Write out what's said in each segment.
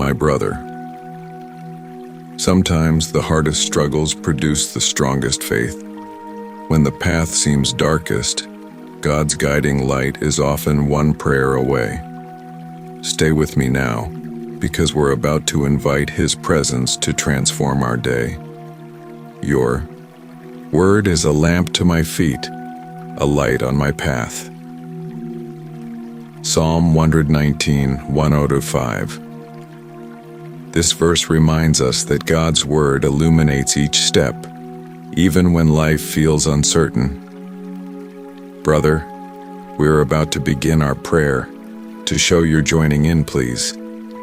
my brother. Sometimes the hardest struggles produce the strongest faith. When the path seems darkest, God's guiding light is often one prayer away. Stay with me now, because we're about to invite His presence to transform our day. Your word is a lamp to my feet, a light on my path. Psalm 119, 1-5. This verse reminds us that God's word illuminates each step, even when life feels uncertain. Brother, we're about to begin our prayer. To show you're joining in, please,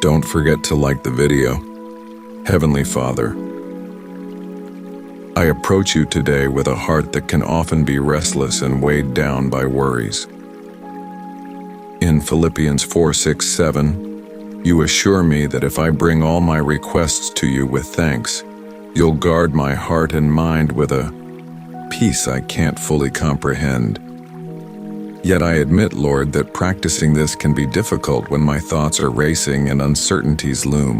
don't forget to like the video. Heavenly Father, I approach you today with a heart that can often be restless and weighed down by worries. In Philippians 4:6-7, you assure me that if I bring all my requests to you with thanks, you'll guard my heart and mind with a peace I can't fully comprehend. Yet I admit, Lord, that practicing this can be difficult when my thoughts are racing and uncertainties loom.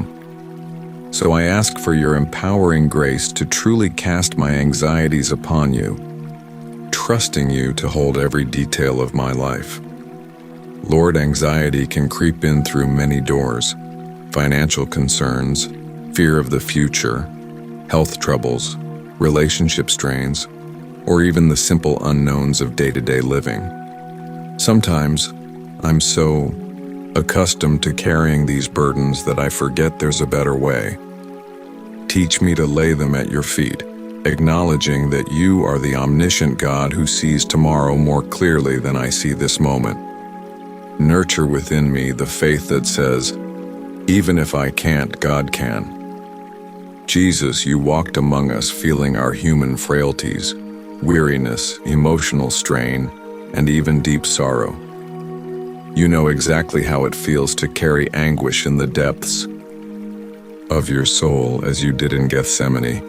So I ask for your empowering grace to truly cast my anxieties upon you, trusting you to hold every detail of my life. Lord, anxiety can creep in through many doors: financial concerns, fear of the future, health troubles, relationship strains, or even the simple unknowns of day-to-day living. Sometimes I'm so accustomed to carrying these burdens that I forget there's a better way. Teach me to lay them at your feet, acknowledging that you are the omniscient God who sees tomorrow more clearly than I see this moment. Nurture within me the faith that says, even if I can't, God can. Jesus, you walked among us feeling our human frailties, weariness, emotional strain, and even deep sorrow. You know exactly how it feels to carry anguish in the depths of your soul as you did in Gethsemane.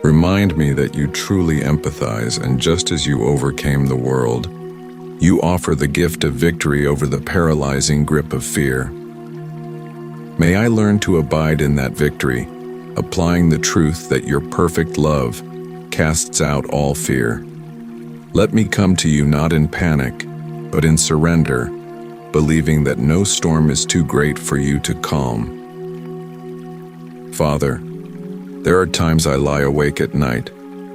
Remind me that you truly empathize, and just as you overcame the world, you offer the gift of victory over the paralyzing grip of fear. May I learn to abide in that victory, applying the truth that your perfect love casts out all fear. Let me come to you not in panic, but in surrender, believing that no storm is too great for you to calm. Father, there are times I lie awake at night,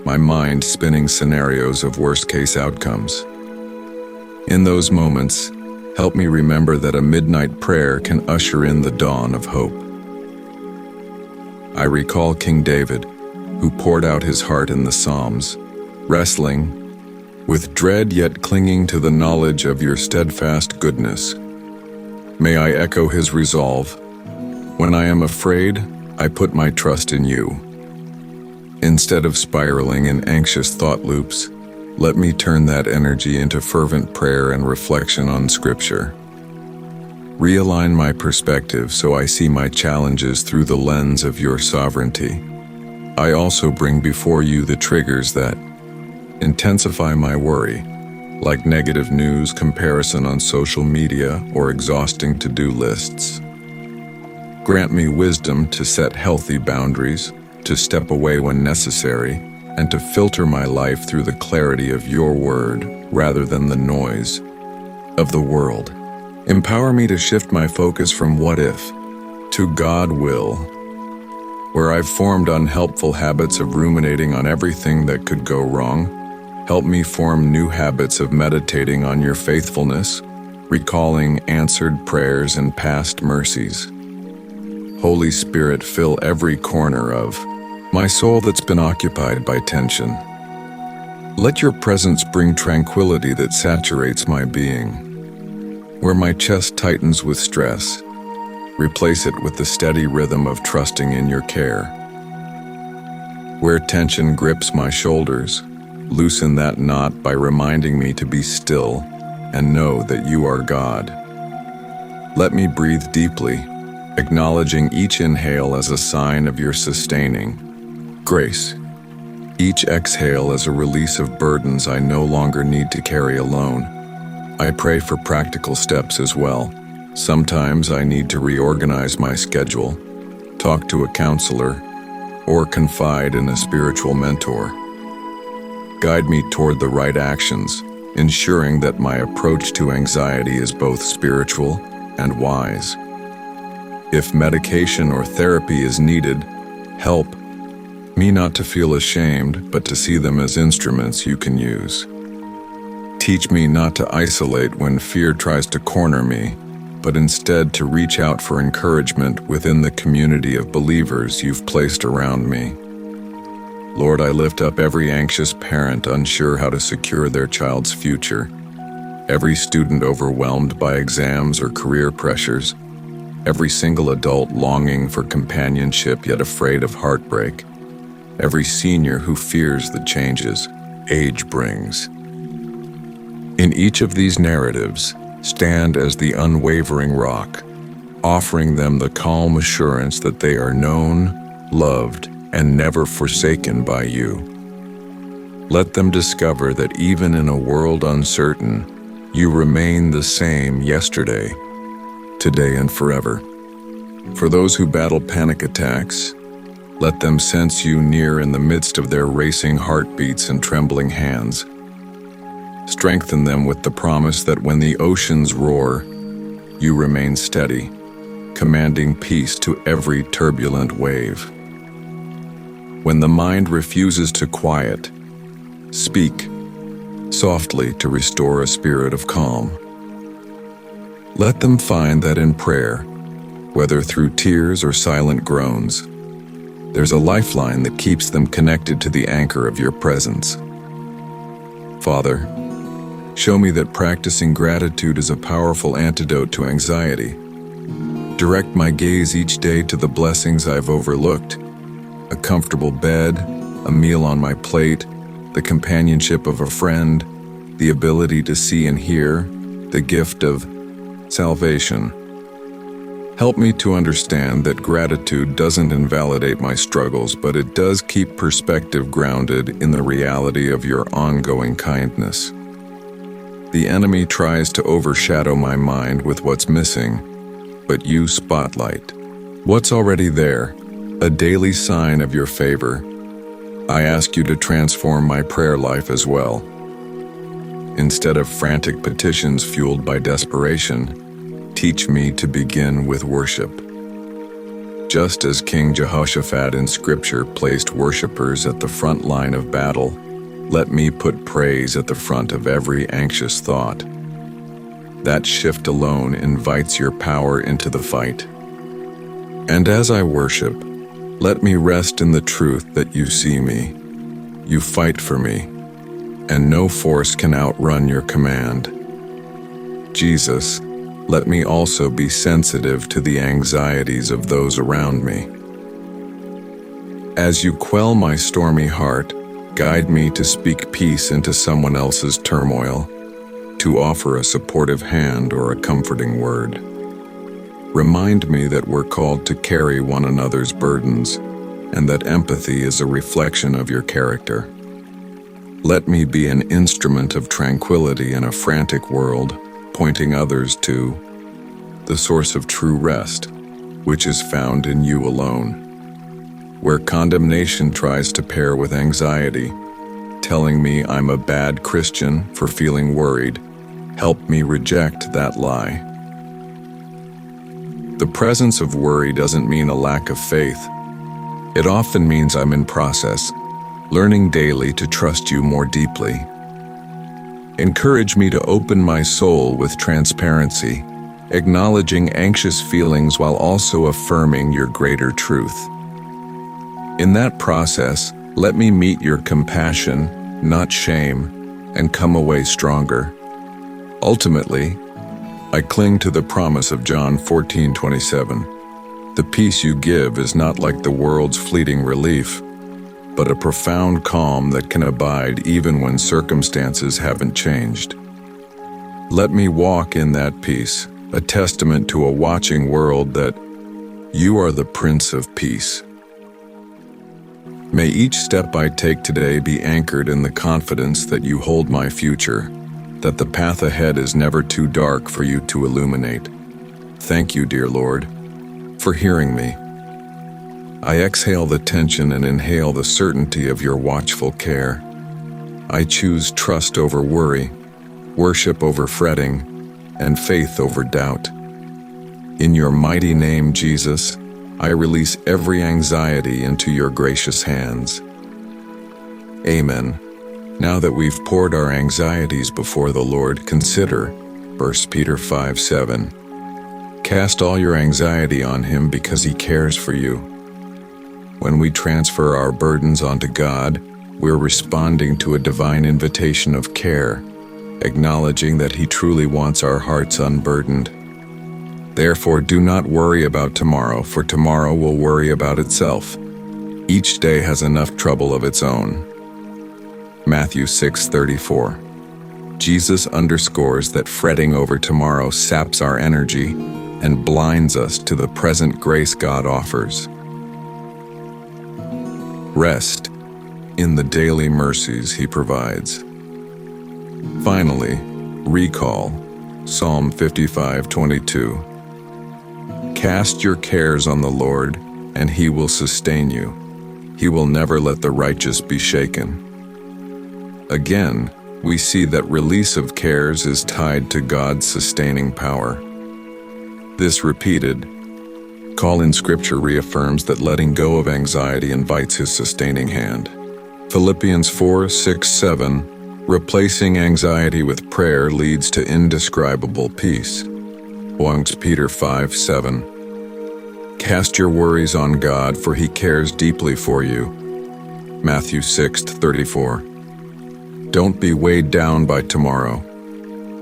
my mind spinning scenarios of worst-case outcomes. In those moments, help me remember that a midnight prayer can usher in the dawn of hope. I recall King David, who poured out his heart in the Psalms, wrestling with dread yet clinging to the knowledge of your steadfast goodness. May I echo his resolve. When I am afraid, I put my trust in you. Instead of spiraling in anxious thought loops, let me turn that energy into fervent prayer and reflection on Scripture. Realign my perspective so I see my challenges through the lens of your sovereignty. I also bring before you the triggers that intensify my worry, like negative news, comparison on social media, or exhausting to-do lists. Grant me wisdom to set healthy boundaries, to step away when necessary, and to filter my life through the clarity of your word rather than the noise of the world. Empower me to shift my focus from what if to God will, where I've formed unhelpful habits of ruminating on everything that could go wrong. Help me form new habits of meditating on your faithfulness, recalling answered prayers and past mercies. Holy Spirit, fill every corner of my soul that's been occupied by tension. Let your presence bring tranquility that saturates my being. Where my chest tightens with stress, replace it with the steady rhythm of trusting in your care. Where tension grips my shoulders, loosen that knot by reminding me to be still and know that you are God. Let me breathe deeply, acknowledging each inhale as a sign of your sustaining grace. Each exhale as a release of burdens I no longer need to carry alone. I pray for practical steps as well, Sometimes I need to reorganize my schedule, talk to a counselor, or confide in a spiritual mentor. Guide me toward the right actions, ensuring that my approach to anxiety is both spiritual and wise. If medication or therapy is needed, help me not to feel ashamed, but to see them as instruments you can use. Teach me not to isolate when fear tries to corner me, but instead to reach out for encouragement within the community of believers you've placed around me. Lord, I lift up every anxious parent unsure how to secure their child's future, every student overwhelmed by exams or career pressures, every single adult longing for companionship yet afraid of heartbreak, every senior who fears the changes age brings. In each of these narratives, stand as the unwavering rock, offering them the calm assurance that they are known, loved, and never forsaken by you. Let them discover that even in a world uncertain, you remain the same yesterday, today, and forever. For those who battle panic attacks, let them sense you near in the midst of their racing heartbeats and trembling hands. Strengthen them with the promise that when the oceans roar, you remain steady, commanding peace to every turbulent wave. When the mind refuses to quiet, speak softly to restore a spirit of calm. Let them find that in prayer, whether through tears or silent groans, there's a lifeline that keeps them connected to the anchor of your presence. Father, show me that practicing gratitude is a powerful antidote to anxiety. Direct my gaze each day to the blessings I've overlooked: a comfortable bed, a meal on my plate, the companionship of a friend, the ability to see and hear, the gift of salvation. Help me to understand that gratitude doesn't invalidate my struggles, but it does keep perspective grounded in the reality of your ongoing kindness. The enemy tries to overshadow my mind with what's missing, but you spotlight what's already there, a daily sign of your favor. I ask you to transform my prayer life as well. Instead of frantic petitions fueled by desperation, teach me to begin with worship. Just as King Jehoshaphat in Scripture placed worshipers at the front line of battle, let me put praise at the front of every anxious thought. That shift alone invites your power into the fight. And as I worship, let me rest in the truth that you see me, you fight for me, and no force can outrun your command. Jesus, let me also be sensitive to the anxieties of those around me. As you quell my stormy heart, guide me to speak peace into someone else's turmoil, to offer a supportive hand or a comforting word. Remind me that we're called to carry one another's burdens, and that empathy is a reflection of your character. Let me be an instrument of tranquility in a frantic world, pointing others to the source of true rest, which is found in you alone. Where condemnation tries to pair with anxiety, telling me I'm a bad Christian for feeling worried, help me reject that lie. The presence of worry doesn't mean a lack of faith. It often means I'm in process, learning daily to trust you more deeply. Encourage me to open my soul with transparency, acknowledging anxious feelings while also affirming your greater truth. In that process, let me meet your compassion, not shame, and come away stronger. Ultimately, I cling to the promise of John 14:27. The peace you give is not like the world's fleeting relief, but a profound calm that can abide even when circumstances haven't changed. Let me walk in that peace, a testament to a watching world that you are the Prince of Peace. May each step I take today be anchored in the confidence that you hold my future, that the path ahead is never too dark for you to illuminate. Thank you, dear Lord, for hearing me. I exhale the tension and inhale the certainty of your watchful care. I choose trust over worry, worship over fretting, and faith over doubt. In your mighty name, Jesus, I release every anxiety into your gracious hands. Amen. Now that we've poured our anxieties before the Lord, consider 1 Peter 5:7. Cast all your anxiety on him because he cares for you. When we transfer our burdens onto God, we're responding to a divine invitation of care, acknowledging that he truly wants our hearts unburdened. Therefore, do not worry about tomorrow, for tomorrow will worry about itself. Each day has enough trouble of its own. Matthew 6:34. Jesus underscores that fretting over tomorrow saps our energy and blinds us to the present grace God offers. Rest in the daily mercies he provides. Finally, recall Psalm 55:22. Cast your cares on the Lord, and he will sustain you. He will never let the righteous be shaken. Again, we see that release of cares is tied to God's sustaining power. This repeated call in Scripture reaffirms that letting go of anxiety invites his sustaining hand. Philippians 4:6-7, replacing anxiety with prayer leads to indescribable peace. 1 Peter 5:7, cast your worries on God, for he cares deeply for you. Matthew 6:34, don't be weighed down by tomorrow.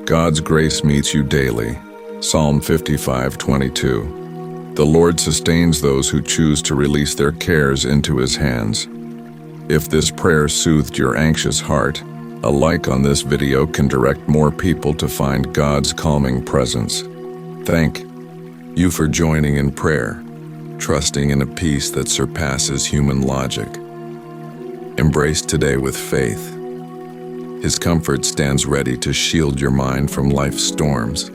God's grace meets you daily. Psalm 55:22, the Lord sustains those who choose to release their cares into his hands. If this prayer soothed your anxious heart, a like on this video can direct more people to find God's calming presence. Thank you for joining in prayer, trusting in a peace that surpasses human logic. Embrace today with faith. His comfort stands ready to shield your mind from life's storms.